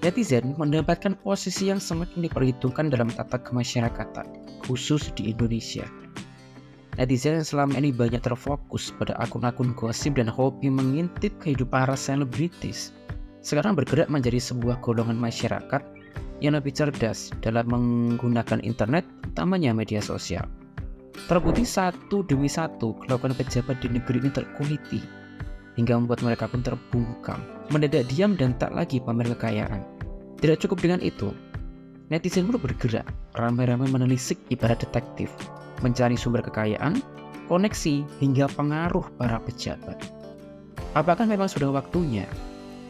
Netizen mendapatkan posisi yang semakin diperhitungkan dalam tata kemasyarakatan, khusus di Indonesia. Netizen yang selama ini banyak terfokus pada akun-akun gosip dan hobi mengintip kehidupan para selebritis, sekarang bergerak menjadi sebuah golongan masyarakat yang lebih cerdas dalam menggunakan internet, utamanya media sosial. Terbukti satu demi satu kelakuan pejabat di negeri ini terkuliti, hingga membuat mereka pun terbungkam, mendadak diam dan tak lagi pamer kekayaan. Tidak cukup dengan itu, netizen pun bergerak, ramai-ramai menelisik ibarat detektif, mencari sumber kekayaan, koneksi, hingga pengaruh para pejabat. Apakah memang sudah waktunya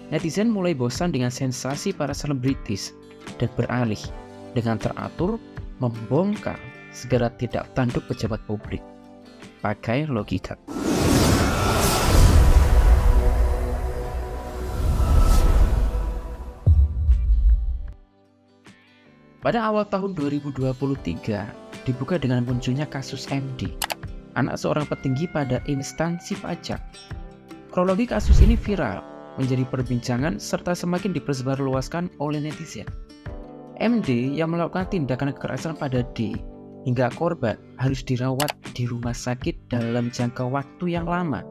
netizen mulai bosan dengan sensasi para selebritis dan beralih dengan teratur membongkar segala tidak tanduk pejabat publik? Pakai logika. Pada awal tahun 2023, dibuka dengan munculnya kasus MD, anak seorang petinggi pada instansi pajak. Kronologi kasus ini viral, menjadi perbincangan serta semakin dipersebarluaskan oleh netizen. MD yang melakukan tindakan kekerasan pada D, hingga korban harus dirawat di rumah sakit dalam jangka waktu yang lama.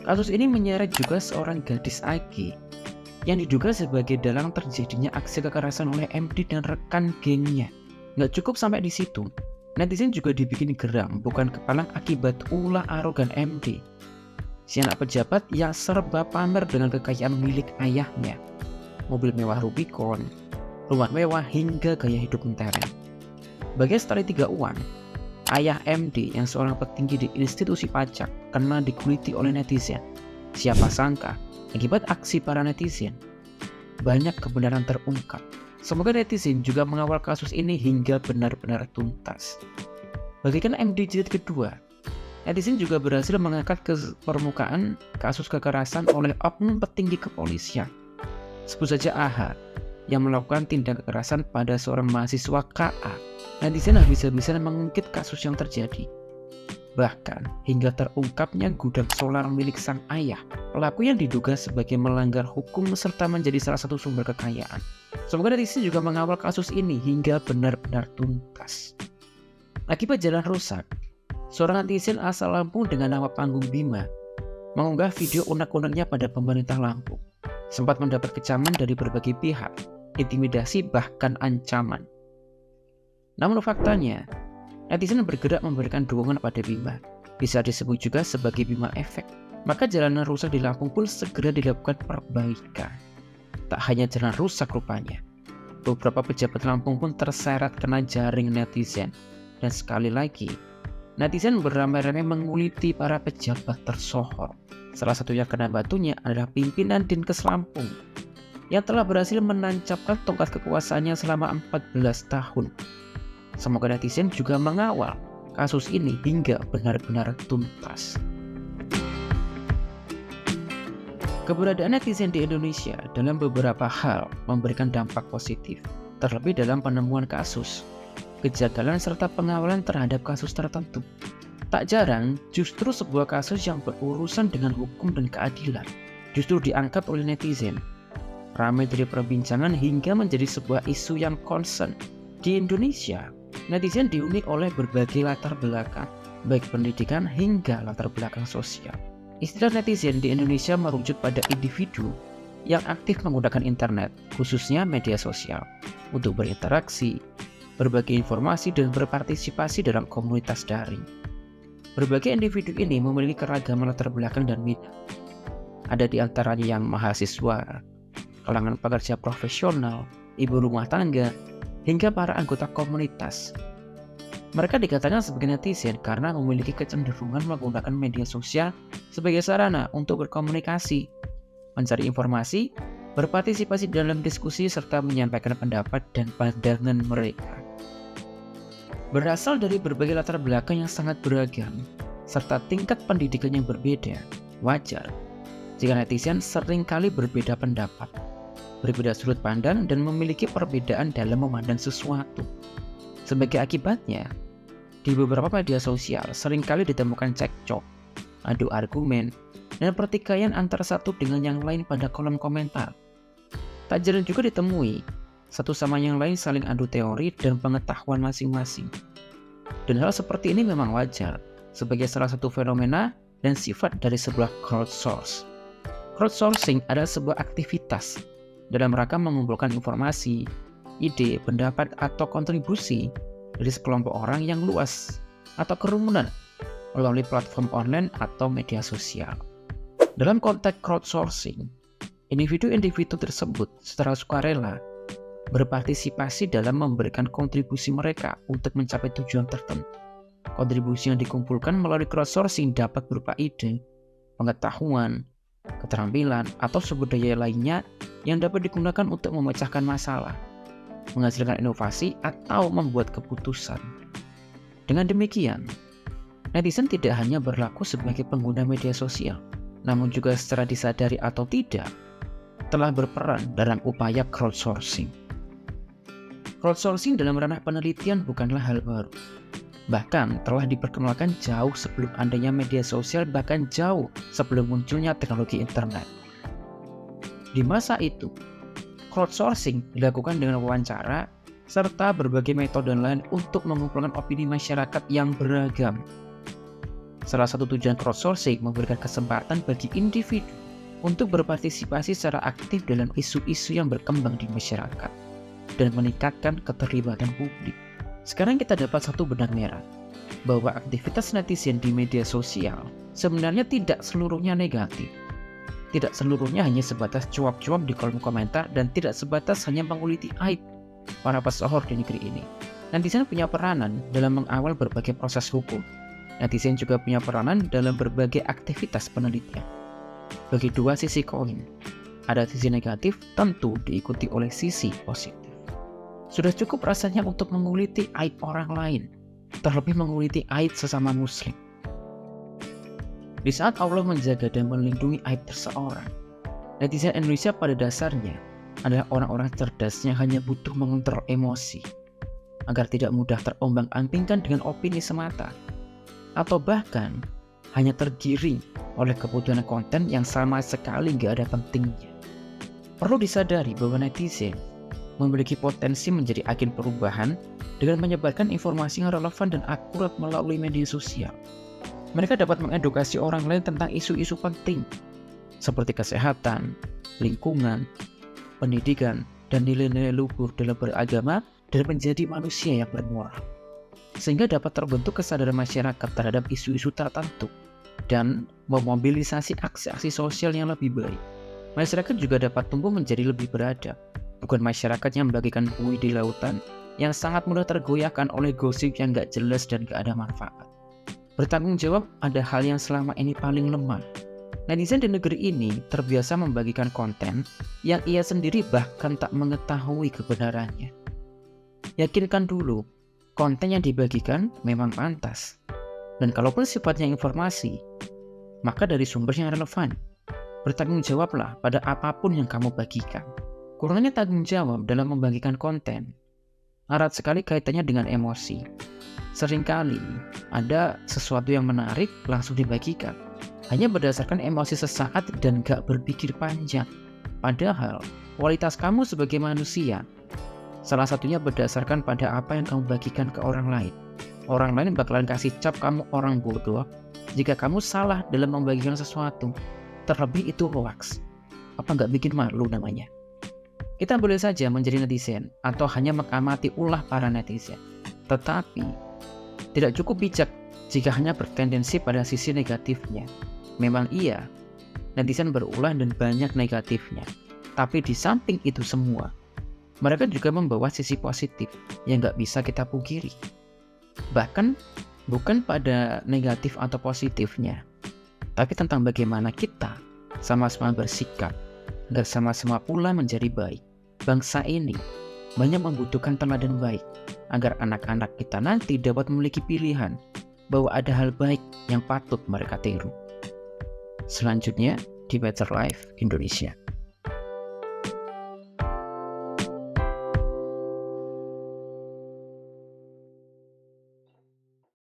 Kasus ini menyeret juga seorang gadis AG yang diduga sebagai dalang terjadinya aksi kekerasan oleh MD dan rekan gengnya. Nggak cukup sampai di situ, netizen juga dibikin geram bukan kepalang akibat ulah arogan MD, si anak pejabat yang serba pamer dengan kekayaan milik ayahnya, mobil mewah Rubicon, rumah mewah hingga gaya hidup mentereng. Bagi setali tiga uang, ayah MD yang seorang petinggi di institusi pajak kena dikuliti oleh netizen. Siapa sangka akibat aksi para netizen, banyak kebenaran terungkap. Semoga netizen juga mengawal kasus ini hingga benar-benar tuntas. Bagikan MD jilid kedua, netizen juga berhasil mengangkat ke permukaan kasus kekerasan oleh oknum petinggi kepolisian. Sebut saja AH yang melakukan tindak kekerasan pada seorang mahasiswa KA. Netizen habis-habisan mengungkit kasus yang terjadi. Bahkan hingga terungkapnya gudang solar milik sang ayah, pelaku yang diduga sebagai melanggar hukum serta menjadi salah satu sumber kekayaan. Semoga netizen juga mengawal kasus ini hingga benar-benar tuntas. Akibat jalan rusak, seorang netizen asal Lampung dengan nama panggung Bima mengunggah video unek-uneknya pada pemerintah Lampung. Sempat mendapat kecaman dari berbagai pihak, intimidasi bahkan ancaman. Namun faktanya, netizen bergerak memberikan dukungan pada Bima. Bisa disebut juga sebagai Bima Efek. Maka jalanan rusak di Lampung pun segera dilakukan perbaikan. Tak hanya jalan rusak rupanya, beberapa pejabat Lampung pun terseret kena jaring netizen. Dan sekali lagi, netizen beramai-ramai menguliti para pejabat tersohor. Salah satu yang kena batunya adalah pimpinan Dinkes Lampung yang telah berhasil menancapkan tongkat kekuasaannya selama 14 tahun. Semoga netizen juga mengawal kasus ini hingga benar-benar tuntas. Keberadaan netizen di Indonesia dalam beberapa hal memberikan dampak positif, terlebih dalam penemuan kasus, kejagalan serta pengawalan terhadap kasus tertentu. Tak jarang, justru sebuah kasus yang berurusan dengan hukum dan keadilan justru diangkat oleh netizen. Ramai dari perbincangan hingga menjadi sebuah isu yang concern. Di Indonesia, netizen dihuni oleh berbagai latar belakang, baik pendidikan hingga latar belakang sosial. Istilah netizen di Indonesia merujuk pada individu yang aktif menggunakan internet, khususnya media sosial, untuk berinteraksi, berbagi informasi, dan berpartisipasi dalam komunitas daring. Berbagai individu ini memiliki keragaman latar belakang dan minat. Ada di antaranya yang mahasiswa, kalangan pekerja profesional, ibu rumah tangga, hingga para anggota komunitas. Mereka dikatakan sebagai netizen karena memiliki kecenderungan menggunakan media sosial sebagai sarana untuk berkomunikasi, mencari informasi, berpartisipasi dalam diskusi, serta menyampaikan pendapat dan pandangan mereka. Berasal dari berbagai latar belakang yang sangat beragam, serta tingkat pendidikan yang berbeda, wajar jika netizen seringkali berbeda pendapat, berbeda sudut pandang, dan memiliki perbedaan dalam memandang sesuatu. Sebagai akibatnya, di beberapa media sosial seringkali ditemukan cekcok, adu argumen, dan pertikaian antara satu dengan yang lain pada kolom komentar. Tak jarang juga ditemui satu sama yang lain saling adu teori dan pengetahuan masing-masing. Dan hal seperti ini memang wajar sebagai salah satu fenomena dan sifat dari sebuah crowdsource. Crowdsourcing adalah sebuah aktivitas dalam rangka mengumpulkan informasi, ide, pendapat, atau kontribusi dari sekelompok orang yang luas atau kerumunan melalui platform online atau media sosial. Dalam konteks crowdsourcing, individu-individu tersebut secara sukarela berpartisipasi dalam memberikan kontribusi mereka untuk mencapai tujuan tertentu. Kontribusi yang dikumpulkan melalui crowdsourcing dapat berupa ide, pengetahuan, keterampilan, atau sumber daya lainnya yang dapat digunakan untuk memecahkan masalah, menghasilkan inovasi, atau membuat keputusan. Dengan demikian, netizen tidak hanya berlaku sebagai pengguna media sosial, namun juga secara disadari atau tidak, telah berperan dalam upaya crowdsourcing. Crowdsourcing dalam ranah penelitian bukanlah hal baru. Bahkan telah diperkenalkan jauh sebelum adanya media sosial, bahkan jauh sebelum munculnya teknologi internet. Di masa itu, crowdsourcing dilakukan dengan wawancara serta berbagai metode lain untuk mengumpulkan opini masyarakat yang beragam. Salah satu tujuan crowdsourcing memberikan kesempatan bagi individu untuk berpartisipasi secara aktif dalam isu-isu yang berkembang di masyarakat dan meningkatkan keterlibatan publik. Sekarang kita dapat satu benang merah, bahwa aktivitas netizen di media sosial sebenarnya tidak seluruhnya negatif. Tidak seluruhnya hanya sebatas cuap-cuap di kolom komentar dan tidak sebatas hanya menguliti aib para pesohor di negeri ini. Netizen punya peranan dalam mengawal berbagai proses hukum. Netizen juga punya peranan dalam berbagai aktivitas penelitian. Bagi dua sisi koin, ada sisi negatif tentu diikuti oleh sisi positif. Sudah cukup rasanya untuk menguliti aib orang lain, terlebih menguliti aib sesama muslim. Di saat Allah menjaga dan melindungi aib seseorang, netizen Indonesia pada dasarnya adalah orang-orang cerdas yang hanya butuh mengontrol emosi agar tidak mudah terombang-ambingkan dengan opini semata, atau bahkan hanya tergiring oleh kebutuhan konten yang sama sekali gak ada pentingnya. Perlu disadari bahwa netizen memiliki potensi menjadi agen perubahan dengan menyebarkan informasi yang relevan dan akurat melalui media sosial. Mereka dapat mengedukasi orang lain tentang isu-isu penting seperti kesehatan, lingkungan, pendidikan, dan nilai-nilai luhur dalam beragama dan menjadi manusia yang bermoral. Sehingga dapat terbentuk kesadaran masyarakat terhadap isu-isu tertentu dan memobilisasi aksi-aksi sosial yang lebih baik. Masyarakat juga dapat tumbuh menjadi lebih beradab, bukan masyarakat yang membagikan buih di lautan yang sangat mudah tergoyahkan oleh gosip yang gak jelas dan gak ada manfaat. Bertanggung jawab ada hal yang selama ini paling lemah. Netizen di negeri ini terbiasa membagikan konten yang ia sendiri bahkan tak mengetahui kebenarannya. Yakinkan dulu, konten yang dibagikan memang pantas. Dan kalaupun sifatnya informasi, maka dari sumber yang relevan. Bertanggung jawablah pada apapun yang kamu bagikan. Kurangnya tanggung jawab dalam membagikan konten erat sekali kaitannya dengan emosi. Seringkali ada sesuatu yang menarik langsung dibagikan, hanya berdasarkan emosi sesaat dan gak berpikir panjang. Padahal kualitas kamu sebagai manusia salah satunya berdasarkan pada apa yang kamu bagikan ke orang lain. Orang lain bakalan kasih cap kamu orang bodoh jika kamu salah dalam membagikan sesuatu. Terlebih itu hoax. Apa gak bikin malu namanya? Kita boleh saja menjadi netizen atau hanya mengamati ulah para netizen. Tetapi tidak cukup bijak jika hanya bertendensi pada sisi negatifnya. Memang iya, netizen berulah dan banyak negatifnya. Tapi di samping itu semua, mereka juga membawa sisi positif yang gak bisa kita pungkiri. Bahkan bukan pada negatif atau positifnya, tapi tentang bagaimana kita sama-sama bersikap agar sama-sama pula menjadi baik. Bangsa ini banyak membutuhkan teladan baik agar anak-anak kita nanti dapat memiliki pilihan bahwa ada hal baik yang patut mereka tiru. Selanjutnya di Better Life Indonesia.